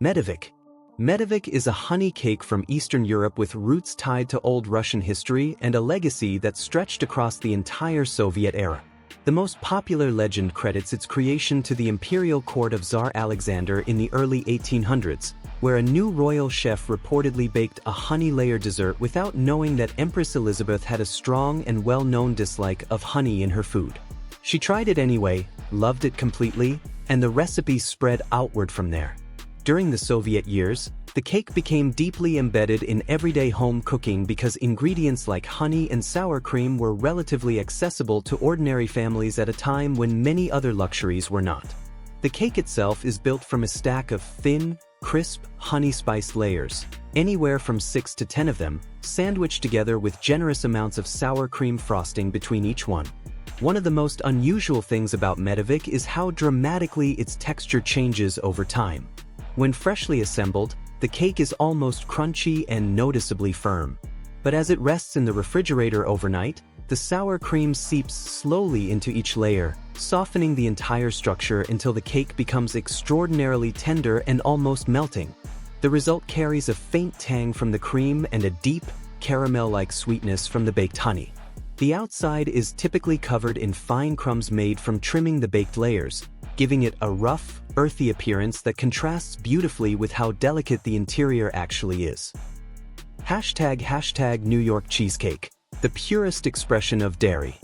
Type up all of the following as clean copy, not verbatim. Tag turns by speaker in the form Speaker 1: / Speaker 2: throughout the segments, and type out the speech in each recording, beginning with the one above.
Speaker 1: Medovik. Medovik is a honey cake from Eastern Europe with roots tied to old Russian history and a legacy that stretched across the entire Soviet era. The most popular legend credits its creation to the imperial court of Tsar Alexander in the early 1800s, where a new royal chef reportedly baked a honey-layered dessert without knowing that Empress Elizabeth had a strong and well-known dislike of honey in her food. She tried it anyway, loved it completely, and the recipe spread outward from there. During the Soviet years, the cake became deeply embedded in everyday home cooking because ingredients like honey and sour cream were relatively accessible to ordinary families at a time when many other luxuries were not. The cake itself is built from a stack of thin, crisp, honey-spiced layers, anywhere from 6 to 10 of them, sandwiched together with generous amounts of sour cream frosting between each one. One of the most unusual things about Medovik is how dramatically its texture changes over time. When freshly assembled, the cake is almost crunchy and noticeably firm. But as it rests in the refrigerator overnight, the sour cream seeps slowly into each layer, softening the entire structure until the cake becomes extraordinarily tender and almost melting. The result carries a faint tang from the cream and a deep, caramel-like sweetness from the baked honey. The outside is typically covered in fine crumbs made from trimming the baked layers, giving it a rough, earthy appearance that contrasts beautifully with how delicate the interior actually is. ## New York Cheesecake, the purest expression of dairy.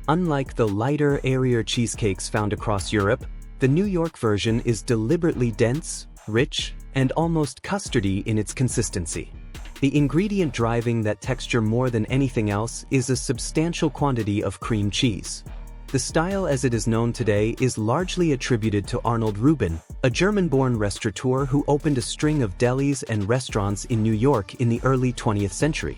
Speaker 1: Unlike the lighter, airier cheesecakes found across Europe, the New York version is deliberately dense, rich, and almost custardy in its consistency. The ingredient driving that texture more than anything else is a substantial quantity of cream cheese. The style as it is known today is largely attributed to Arnold Rubin, a German-born restaurateur who opened a string of delis and restaurants in New York in the early 20th century.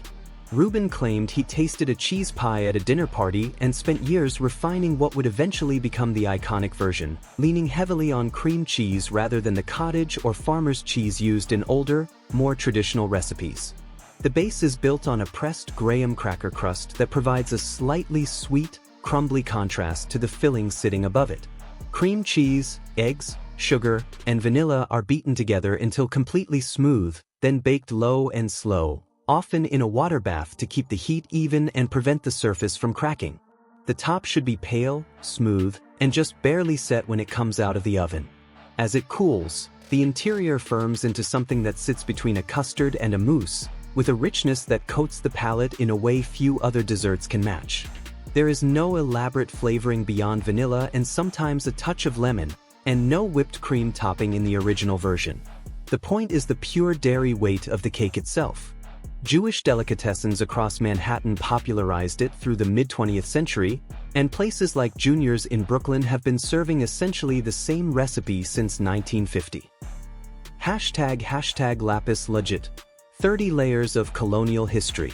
Speaker 1: Rubin claimed he tasted a cheese pie at a dinner party and spent years refining what would eventually become the iconic version, leaning heavily on cream cheese rather than the cottage or farmer's cheese used in older, more traditional recipes. The base is built on a pressed graham cracker crust that provides a slightly sweet, crumbly contrast to the filling sitting above it. Cream cheese, eggs, sugar, and vanilla are beaten together until completely smooth, then baked low and slow, often in a water bath to keep the heat even and prevent the surface from cracking. The top should be pale, smooth, and just barely set when it comes out of the oven. As it cools, the interior firms into something that sits between a custard and a mousse, with a richness that coats the palate in a way few other desserts can match. There is no elaborate flavoring beyond vanilla and sometimes a touch of lemon, and no whipped cream topping in the original version. The point is the pure dairy weight of the cake itself. Jewish delicatessens across Manhattan popularized it through the mid-20th century, and places like Junior's in Brooklyn have been serving essentially the same recipe since 1950. ## Lapis Legit. 30 layers of colonial history.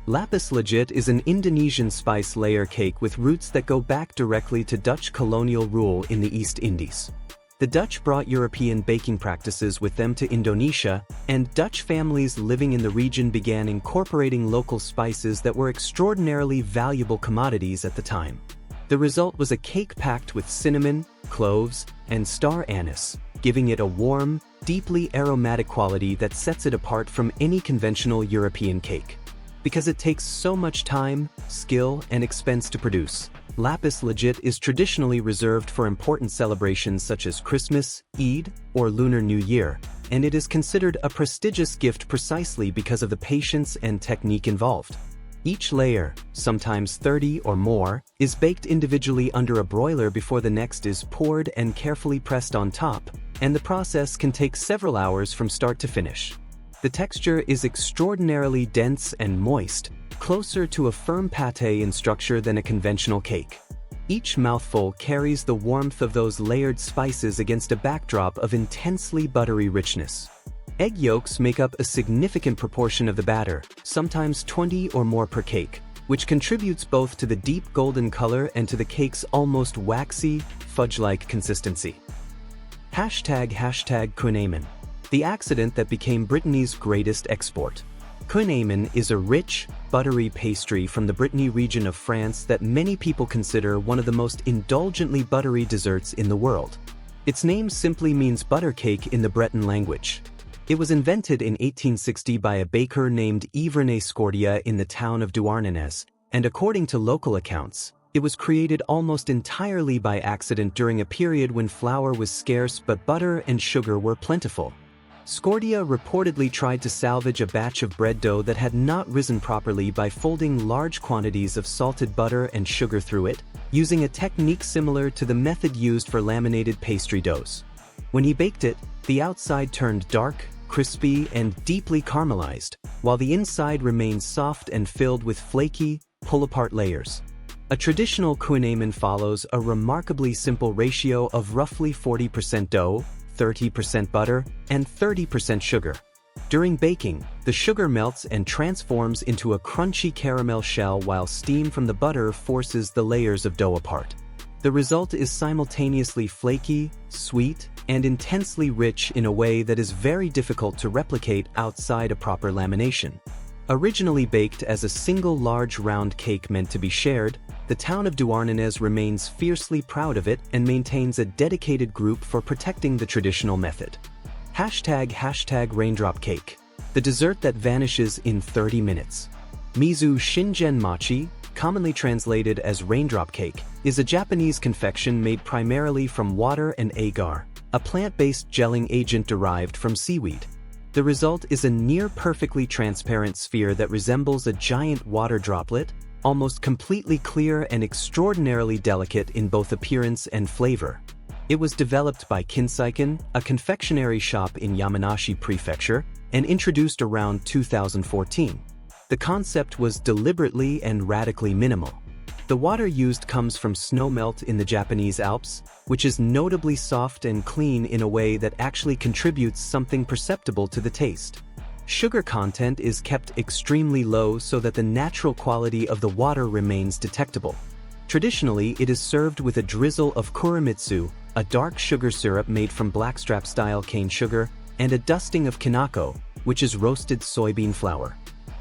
Speaker 1: Lapis Legit is an Indonesian spice layer cake with roots that go back directly to Dutch colonial rule in the East Indies. The Dutch brought European baking practices with them to Indonesia, and Dutch families living in the region began incorporating local spices that were extraordinarily valuable commodities at the time. The result was a cake packed with cinnamon, cloves, and star anise, giving it a warm, deeply aromatic quality that sets it apart from any conventional European cake. Because it takes so much time, skill, and expense to produce, Lapis Legit is traditionally reserved for important celebrations such as Christmas, Eid, or Lunar New Year, and it is considered a prestigious gift precisely because of the patience and technique involved. Each layer, sometimes 30 or more, is baked individually under a broiler before the next is poured and carefully pressed on top, and the process can take several hours from start to finish. The texture is extraordinarily dense and moist, closer to a firm pâté in structure than a conventional cake. Each mouthful carries the warmth of those layered spices against a backdrop of intensely buttery richness. Egg yolks make up a significant proportion of the batter, sometimes 20 or more per cake, which contributes both to the deep golden color and to the cake's almost waxy, fudge-like consistency. ## Kouign-Amann. The accident that became Brittany's greatest export. Kouign-Amann is a rich, buttery pastry from the Brittany region of France that many people consider one of the most indulgently buttery desserts in the world. Its name simply means butter cake in the Breton language. It was invented in 1860 by a baker named Yves Scordia in the town of Douarnenez, and according to local accounts, it was created almost entirely by accident during a period when flour was scarce but butter and sugar were plentiful. Scordia reportedly tried to salvage a batch of bread dough that had not risen properly by folding large quantities of salted butter and sugar through it, using a technique similar to the method used for laminated pastry doughs. When he baked it, the outside turned dark, crispy, and deeply caramelized, while the inside remained soft and filled with flaky, pull-apart layers. A traditional Kouign-Amann follows a remarkably simple ratio of roughly 40% dough, 30% butter, and 30% sugar. During baking, the sugar melts and transforms into a crunchy caramel shell while steam from the butter forces the layers of dough apart. The result is simultaneously flaky, sweet, and intensely rich in a way that is very difficult to replicate outside a proper lamination. Originally baked as a single large round cake meant to be shared, the town of Douarnenez remains fiercely proud of it and maintains a dedicated group for protecting the traditional method. #Raindrop Cake. The dessert that vanishes in 30 minutes. Mizu Shingen Mochi, commonly translated as raindrop cake, is a Japanese confection made primarily from water and agar, a plant-based gelling agent derived from seaweed. The result is a near-perfectly transparent sphere that resembles a giant water droplet, almost completely clear and extraordinarily delicate in both appearance and flavor. It was developed by Kouign-Amann, a confectionery shop in Yamanashi Prefecture, and introduced around 2014. The concept was deliberately and radically minimal. The water used comes from snowmelt in the Japanese Alps, which is notably soft and clean in a way that actually contributes something perceptible to the taste. Sugar content is kept extremely low so that the natural quality of the water remains detectable. Traditionally, it is served with a drizzle of Tiramisu, a dark sugar syrup made from blackstrap-style cane sugar, and a dusting of kinako, which is roasted soybean flour.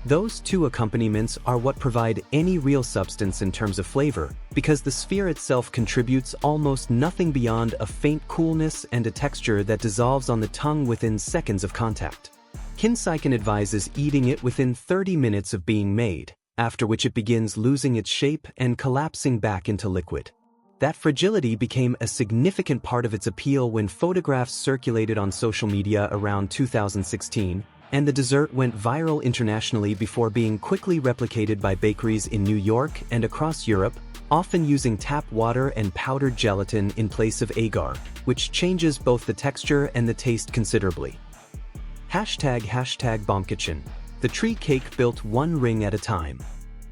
Speaker 1: Those two accompaniments are what provide any real substance in terms of flavor, because the sphere itself contributes almost nothing beyond a faint coolness and a texture that dissolves on the tongue within seconds of contact. Kouign-Amann advises eating it within 30 minutes of being made, after which it begins losing its shape and collapsing back into liquid. That fragility became a significant part of its appeal when photographs circulated on social media around 2016, and the dessert went viral internationally before being quickly replicated by bakeries in New York and across Europe, often using tap water and powdered gelatin in place of agar, which changes both the texture and the taste considerably. #Baumkuchen. The tree cake built one ring at a time.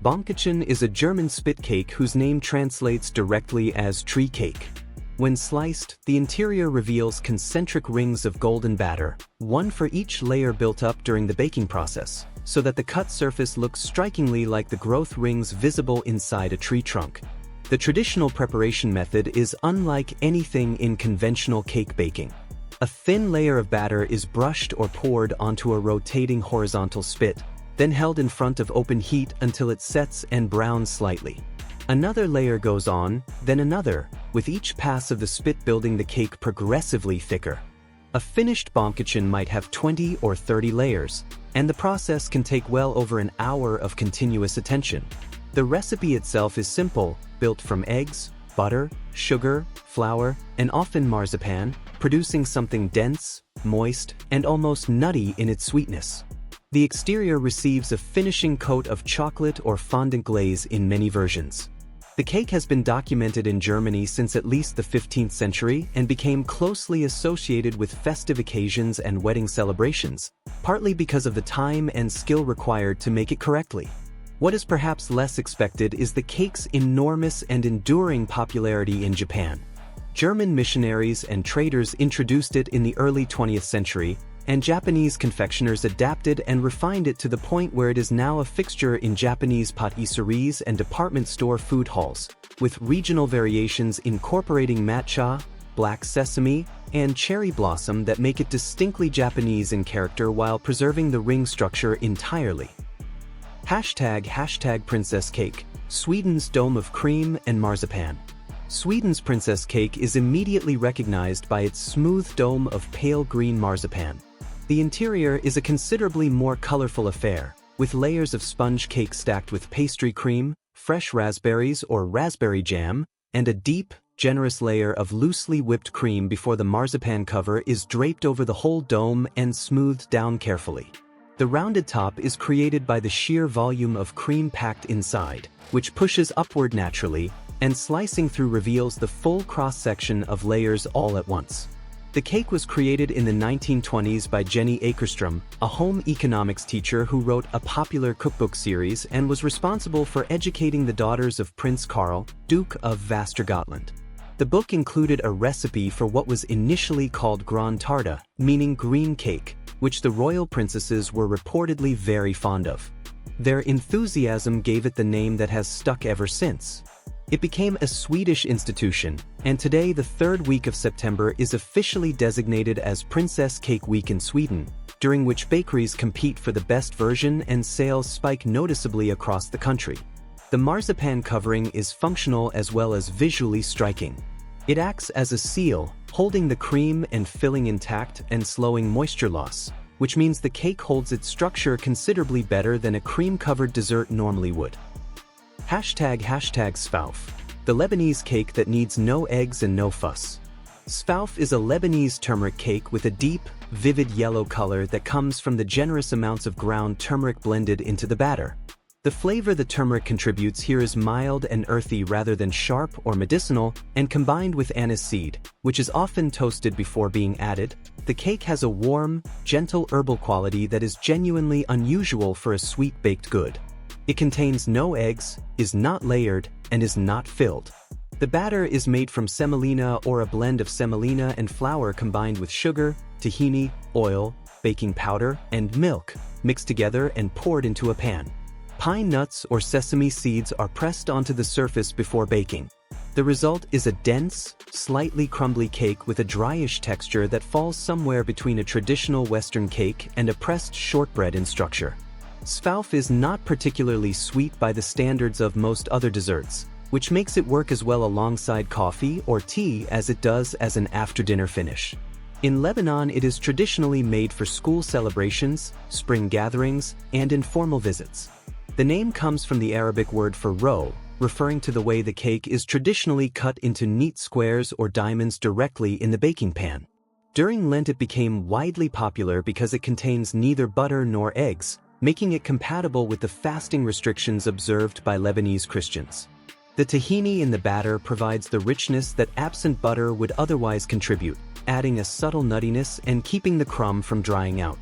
Speaker 1: Baumkuchen is a German spit cake whose name translates directly as tree cake. When sliced, the interior reveals concentric rings of golden batter, one for each layer built up during the baking process, so that the cut surface looks strikingly like the growth rings visible inside a tree trunk. The traditional preparation method is unlike anything in conventional cake baking. A thin layer of batter is brushed or poured onto a rotating horizontal spit, then held in front of open heat until it sets and browns slightly. Another layer goes on, then another, with each pass of the spit building the cake progressively thicker. A finished Baumkuchen might have 20 or 30 layers, and the process can take well over an hour of continuous attention. The recipe itself is simple, built from eggs, butter, sugar, flour, and often marzipan, producing something dense, moist, and almost nutty in its sweetness. The exterior receives a finishing coat of chocolate or fondant glaze in many versions. The cake has been documented in Germany since at least the 15th century and became closely associated with festive occasions and wedding celebrations, partly because of the time and skill required to make it correctly. What is perhaps less expected is the cake's enormous and enduring popularity in Japan. German missionaries and traders introduced it in the early 20th century, and Japanese confectioners adapted and refined it to the point where it is now a fixture in Japanese patisseries and department store food halls, with regional variations incorporating matcha, black sesame, and cherry blossom that make it distinctly Japanese in character while preserving the ring structure entirely. #Princess Cake, Sweden's dome of cream and marzipan. Sweden's princess cake is immediately recognized by its smooth dome of pale green marzipan. The interior is a considerably more colorful affair, with layers of sponge cake stacked with pastry cream, fresh raspberries or raspberry jam, and a deep, generous layer of loosely whipped cream before the marzipan cover is draped over the whole dome and smoothed down carefully. The rounded top is created by the sheer volume of cream packed inside, which pushes upward naturally, and slicing through reveals the full cross-section of layers all at once. The cake was created in the 1920s by Jenny Akerstrom, a home economics teacher who wrote a popular cookbook series and was responsible for educating the daughters of Prince Karl, Duke of Västergötland. The book included a recipe for what was initially called grön tärta, meaning green cake, which the royal princesses were reportedly very fond of. Their enthusiasm gave it the name that has stuck ever since. It became a Swedish institution, and today the third week of September is officially designated as Princess Cake Week in Sweden, during which bakeries compete for the best version and sales spike noticeably across the country. The marzipan covering is functional as well as visually striking. It acts as a seal, holding the cream and filling intact and slowing moisture loss, which means the cake holds its structure considerably better than a cream-covered dessert normally would. #Sfouf, the Lebanese cake that needs no eggs and no fuss. Sfouf is a Lebanese turmeric cake with a deep, vivid yellow color that comes from the generous amounts of ground turmeric blended into the batter. The flavor the turmeric contributes here is mild and earthy rather than sharp or medicinal, and combined with anise seed, which is often toasted before being added, the cake has a warm, gentle herbal quality that is genuinely unusual for a sweet baked good. It contains no eggs, is not layered, and is not filled. The batter is made from semolina or a blend of semolina and flour combined with sugar, tahini, oil, baking powder, and milk, mixed together and poured into a pan. Pine nuts or sesame seeds are pressed onto the surface before baking. The result is a dense, slightly crumbly cake with a dryish texture that falls somewhere between a traditional Western cake and a pressed shortbread in structure. Sfouf is not particularly sweet by the standards of most other desserts, which makes it work as well alongside coffee or tea as it does as an after-dinner finish. In Lebanon, it is traditionally made for school celebrations, spring gatherings, and informal visits. The name comes from the Arabic word for roll, referring to the way the cake is traditionally cut into neat squares or diamonds directly in the baking pan. During Lent it became widely popular because it contains neither butter nor eggs, making it compatible with the fasting restrictions observed by Lebanese Christians. The tahini in the batter provides the richness that absent butter would otherwise contribute, adding a subtle nuttiness and keeping the crumb from drying out.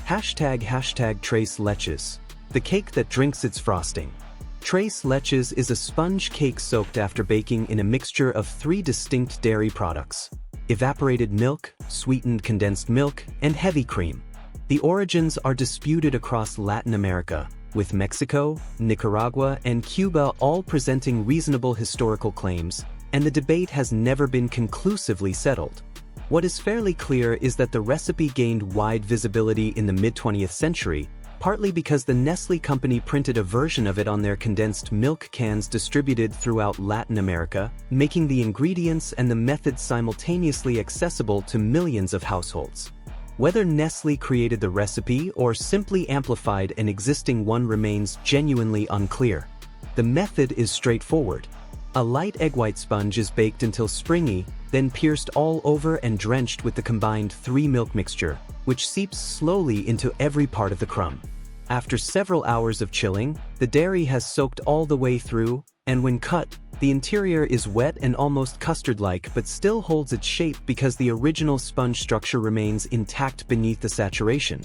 Speaker 1: #Tres Leches, the cake that drinks its frosting. Tres Leches is a sponge cake soaked after baking in a mixture of 3 distinct dairy products: evaporated milk, sweetened condensed milk, and heavy cream. The origins are disputed across Latin America, with Mexico, Nicaragua, and Cuba all presenting reasonable historical claims, and the debate has never been conclusively settled. What is fairly clear is that the recipe gained wide visibility in the mid-20th century, partly because the Nestlé company printed a version of it on their condensed milk cans distributed throughout Latin America, making the ingredients and the method simultaneously accessible to millions of households. Whether Nestlé created the recipe or simply amplified an existing one remains genuinely unclear. The method is straightforward. A light egg white sponge is baked until springy, then pierced all over and drenched with the combined 3-milk mixture, which seeps slowly into every part of the crumb. After several hours of chilling, the dairy has soaked all the way through, and when cut, the interior is wet and almost custard-like but still holds its shape because the original sponge structure remains intact beneath the saturation.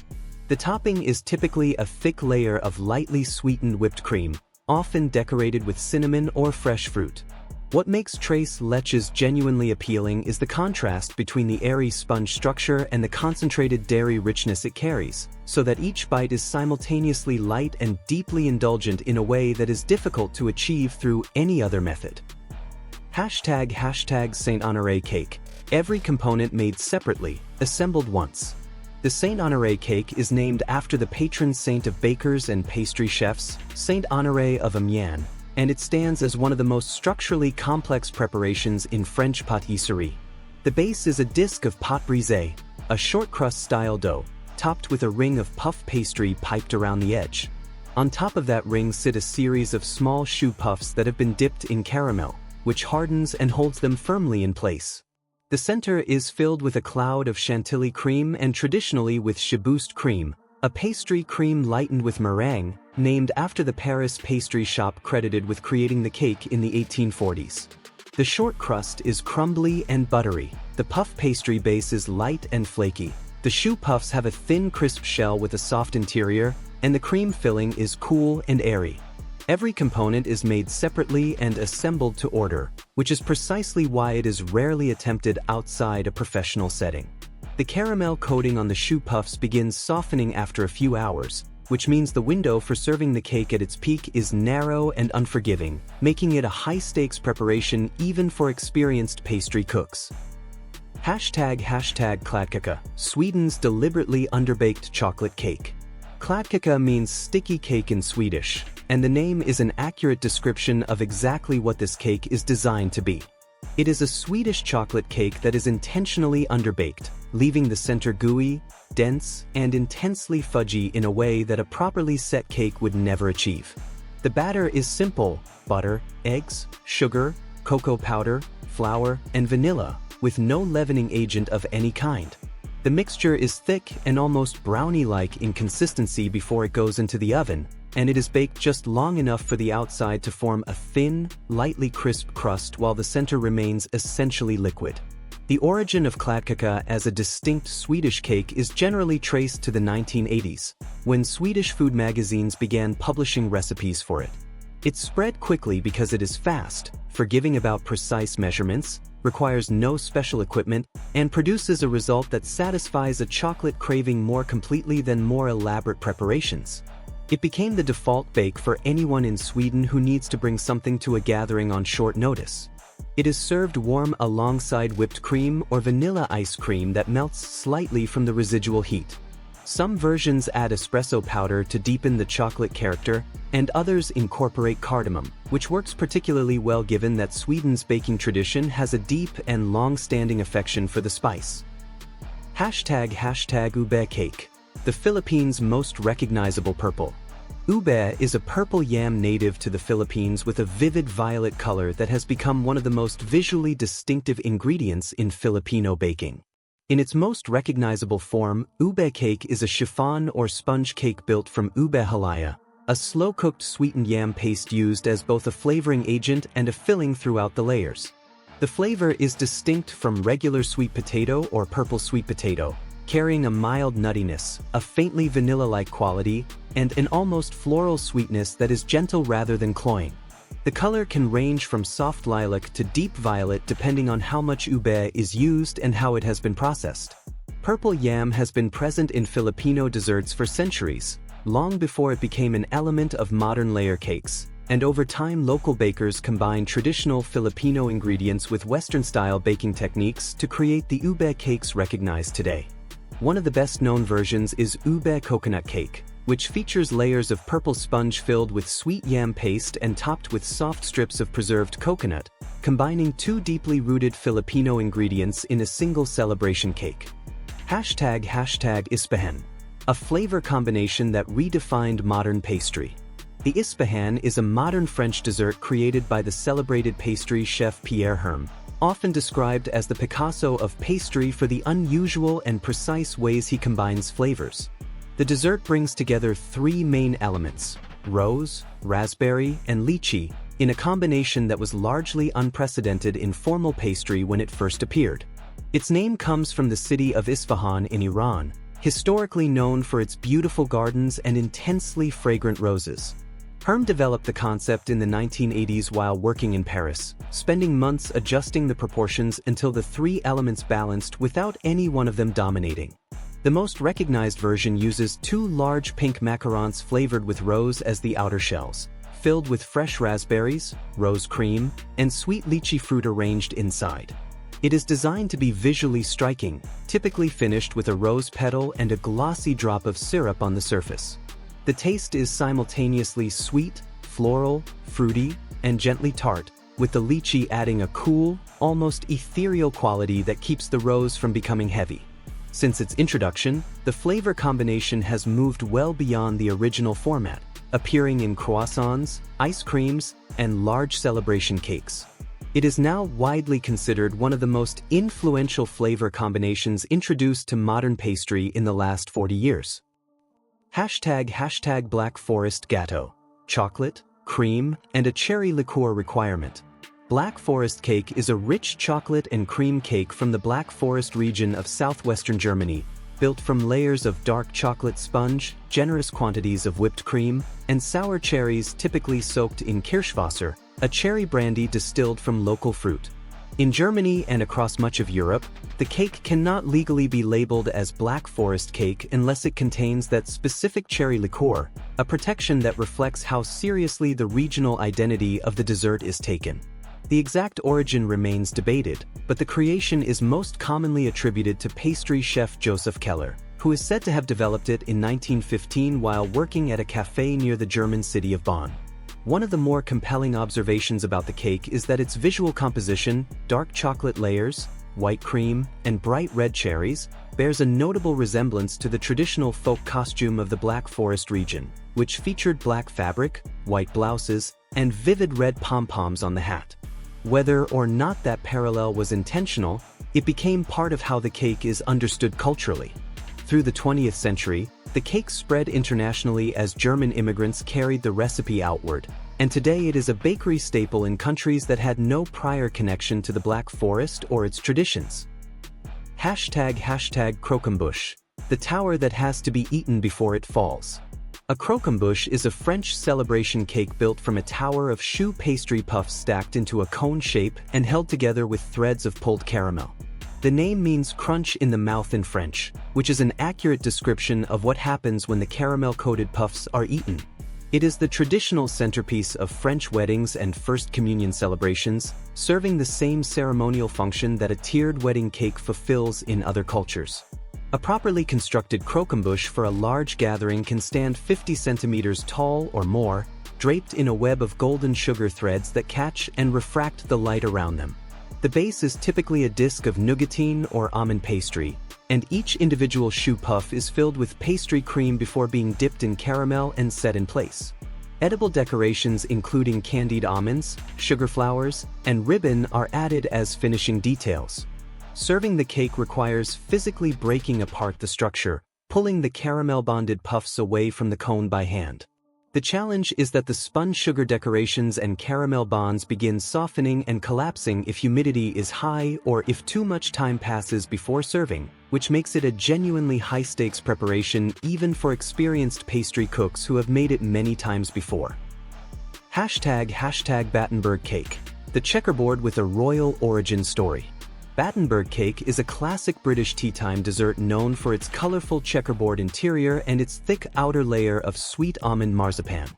Speaker 1: The topping is typically a thick layer of lightly sweetened whipped cream, often decorated with cinnamon or fresh fruit. What makes Tres Leches genuinely appealing is the contrast between the airy sponge structure and the concentrated dairy richness it carries, so that each bite is simultaneously light and deeply indulgent in a way that is difficult to achieve through any other method. #Saint Honoré Cake, every component made separately, assembled once. The Saint Honoré Cake is named after the patron saint of bakers and pastry chefs, Saint Honoré of Amiens, and it stands as one of the most structurally complex preparations in French pâtisserie. The base is a disc of pâte brisée, a short crust-style dough, topped with a ring of puff pastry piped around the edge. On top of that ring sit a series of small choux puffs that have been dipped in caramel, which hardens and holds them firmly in place. The center is filled with a cloud of chantilly cream and traditionally with chebouste cream, a pastry cream lightened with meringue, named after the Paris pastry shop credited with creating the cake in the 1840s. The short crust is crumbly and buttery. The puff pastry base is light and flaky. The choux puffs have a thin, crisp shell with a soft interior, and the cream filling is cool and airy. Every component is made separately and assembled to order, which is precisely why it is rarely attempted outside a professional setting. The caramel coating on the choux puffs begins softening after a few hours, which means the window for serving the cake at its peak is narrow and unforgiving, making it a high-stakes preparation even for experienced pastry cooks. #Kladdkaka, Sweden's deliberately underbaked chocolate cake. Kladdkaka means sticky cake in Swedish, and the name is an accurate description of exactly what this cake is designed to be. It is a Swedish chocolate cake that is intentionally underbaked, leaving the center gooey, dense, and intensely fudgy in a way that a properly set cake would never achieve. The batter is simple: butter, eggs, sugar, cocoa powder, flour, and vanilla, with no leavening agent of any kind. The mixture is thick and almost brownie-like in consistency before it goes into the oven, and it is baked just long enough for the outside to form a thin, lightly crisp crust while the center remains essentially liquid. The origin of Kladdkaka as a distinct Swedish cake is generally traced to the 1980s, when Swedish food magazines began publishing recipes for it. It spread quickly because it is fast, forgiving about precise measurements, requires no special equipment, and produces a result that satisfies a chocolate craving more completely than more elaborate preparations. It became the default bake for anyone in Sweden who needs to bring something to a gathering on short notice. It is served warm alongside whipped cream or vanilla ice cream that melts slightly from the residual heat. Some versions add espresso powder to deepen the chocolate character, and others incorporate cardamom, which works particularly well given that Sweden's baking tradition has a deep and long-standing affection for the spice. #Ube Cake, the Philippines' most recognizable purple. Ube is a purple yam native to the Philippines with a vivid violet color that has become one of the most visually distinctive ingredients in Filipino baking. In its most recognizable form, ube cake is a chiffon or sponge cake built from ube halaya, a slow-cooked sweetened yam paste used as both a flavoring agent and a filling throughout the layers. The flavor is distinct from regular sweet potato or purple sweet potato, carrying a mild nuttiness, a faintly vanilla-like quality, and an almost floral sweetness that is gentle rather than cloying. The color can range from soft lilac to deep violet depending on how much ube is used and how it has been processed. Purple yam has been present in Filipino desserts for centuries, long before it became an element of modern layer cakes, and over time local bakers combined traditional Filipino ingredients with Western-style baking techniques to create the ube cakes recognized today. One of the best-known versions is Ube Coconut Cake, which features layers of purple sponge filled with sweet yam paste and topped with soft strips of preserved coconut, combining two deeply rooted Filipino ingredients in a single celebration cake. #Isfahan, a flavor combination that redefined modern pastry. The Isfahan is a modern French dessert created by the celebrated pastry chef Pierre Hermé, often described as the Picasso of pastry for the unusual and precise ways he combines flavors. The dessert brings together three main elements: rose, raspberry, and lychee, in a combination that was largely unprecedented in formal pastry when it first appeared. Its name comes from the city of Isfahan in Iran, historically known for its beautiful gardens and intensely fragrant roses. Hermé developed the concept in the 1980s while working in Paris, spending months adjusting the proportions until the three elements balanced without any one of them dominating. The most recognized version uses two large pink macarons flavored with rose as the outer shells, filled with fresh raspberries, rose cream, and sweet lychee fruit arranged inside. It is designed to be visually striking, typically finished with a rose petal and a glossy drop of syrup on the surface. The taste is simultaneously sweet, floral, fruity, and gently tart, with the lychee adding a cool, almost ethereal quality that keeps the rose from becoming heavy. Since its introduction, the flavor combination has moved well beyond the original format, appearing in croissants, ice creams, and large celebration cakes. It is now widely considered one of the most influential flavor combinations introduced to modern pastry in the last 40 years. ## Black Forest Gateau. Chocolate, cream, and a cherry liqueur requirement. Black Forest Cake is a rich chocolate and cream cake from the Black Forest region of southwestern Germany, built from layers of dark chocolate sponge, generous quantities of whipped cream, and sour cherries typically soaked in Kirschwasser, a cherry brandy distilled from local fruit. In Germany and across much of Europe, the cake cannot legally be labeled as Black Forest Cake unless it contains that specific cherry liqueur, a protection that reflects how seriously the regional identity of the dessert is taken. The exact origin remains debated, but the creation is most commonly attributed to pastry chef Joseph Keller, who is said to have developed it in 1915 while working at a cafe near the German city of Bonn. One of the more compelling observations about the cake is that its visual composition, dark chocolate layers, white cream, and bright red cherries, bears a notable resemblance to the traditional folk costume of the Black Forest region, which featured black fabric, white blouses, and vivid red pom-poms on the hat. Whether or not that parallel was intentional, it became part of how the cake is understood culturally. Through the 20th century, the cake spread internationally as German immigrants carried the recipe outward, and today it is a bakery staple in countries that had no prior connection to the Black Forest or its traditions. ## Croquembouche. The tower that has to be eaten before it falls. A croquembouche is a French celebration cake built from a tower of choux pastry puffs stacked into a cone shape and held together with threads of pulled caramel. The name means crunch in the mouth in French, which is an accurate description of what happens when the caramel-coated puffs are eaten. It is the traditional centerpiece of French weddings and First Communion celebrations, serving the same ceremonial function that a tiered wedding cake fulfills in other cultures. A properly constructed croquembouche for a large gathering can stand 50 centimeters tall or more, draped in a web of golden sugar threads that catch and refract the light around them. The base is typically a disc of nougatine or almond pastry, and each individual choux puff is filled with pastry cream before being dipped in caramel and set in place. Edible decorations including candied almonds, sugar flowers, and ribbon are added as finishing details. Serving the cake requires physically breaking apart the structure, pulling the caramel-bonded puffs away from the cone by hand. The challenge is that the spun sugar decorations and caramel bonds begin softening and collapsing if humidity is high or if too much time passes before serving, which makes it a genuinely high-stakes preparation even for experienced pastry cooks who have made it many times before. ## Battenberg Cake. The checkerboard with a royal origin story. Battenberg Cake is a classic British tea-time dessert known for its colorful checkerboard interior and its thick outer layer of sweet almond marzipan.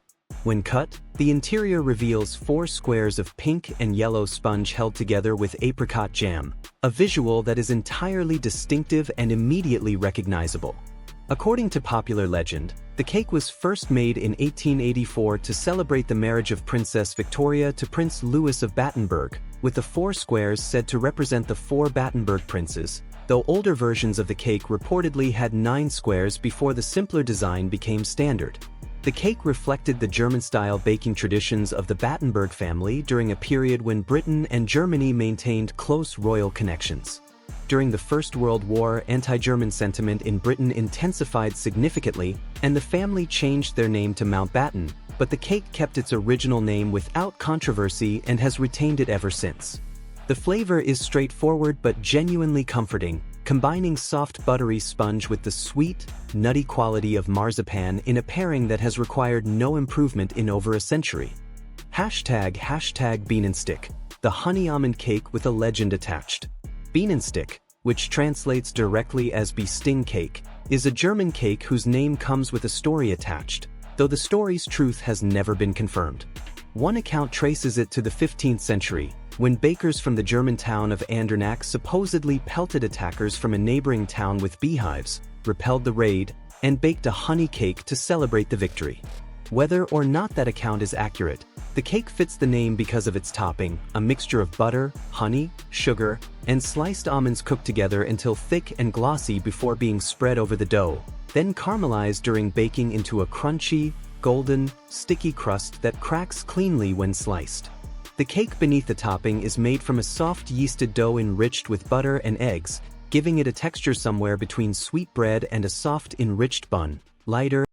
Speaker 1: When cut, the interior reveals 4 squares of pink and yellow sponge held together with apricot jam, a visual that is entirely distinctive and immediately recognizable. According to popular legend, the cake was first made in 1884 to celebrate the marriage of Princess Victoria to Prince Louis of Battenberg, with the 4 squares said to represent the 4 Battenberg princes, though older versions of the cake reportedly had 9 squares before the simpler design became standard. The cake reflected the German-style baking traditions of the Battenberg family during a period when Britain and Germany maintained close royal connections. During the First World War, anti-German sentiment in Britain intensified significantly, and the family changed their name to Mountbatten, but the cake kept its original name without controversy and has retained it ever since. The flavor is straightforward but genuinely comforting, combining soft buttery sponge with the sweet, nutty quality of marzipan in a pairing that has required no improvement in over a century. ## Bienenstich, the honey almond cake with a legend attached. Bienenstich, which translates directly as bee sting cake, is a German cake whose name comes with a story attached, though the story's truth has never been confirmed. One account traces it to the 15th century, when bakers from the German town of Andernach supposedly pelted attackers from a neighboring town with beehives, repelled the raid, and baked a honey cake to celebrate the victory. Whether or not that account is accurate, the cake fits the name because of its topping, a mixture of butter, honey, sugar, and sliced almonds cooked together until thick and glossy before being spread over the dough, then caramelized during baking into a crunchy, golden, sticky crust that cracks cleanly when sliced. The cake beneath the topping is made from a soft yeasted dough enriched with butter and eggs, giving it a texture somewhere between sweet bread and a soft enriched bun, lighter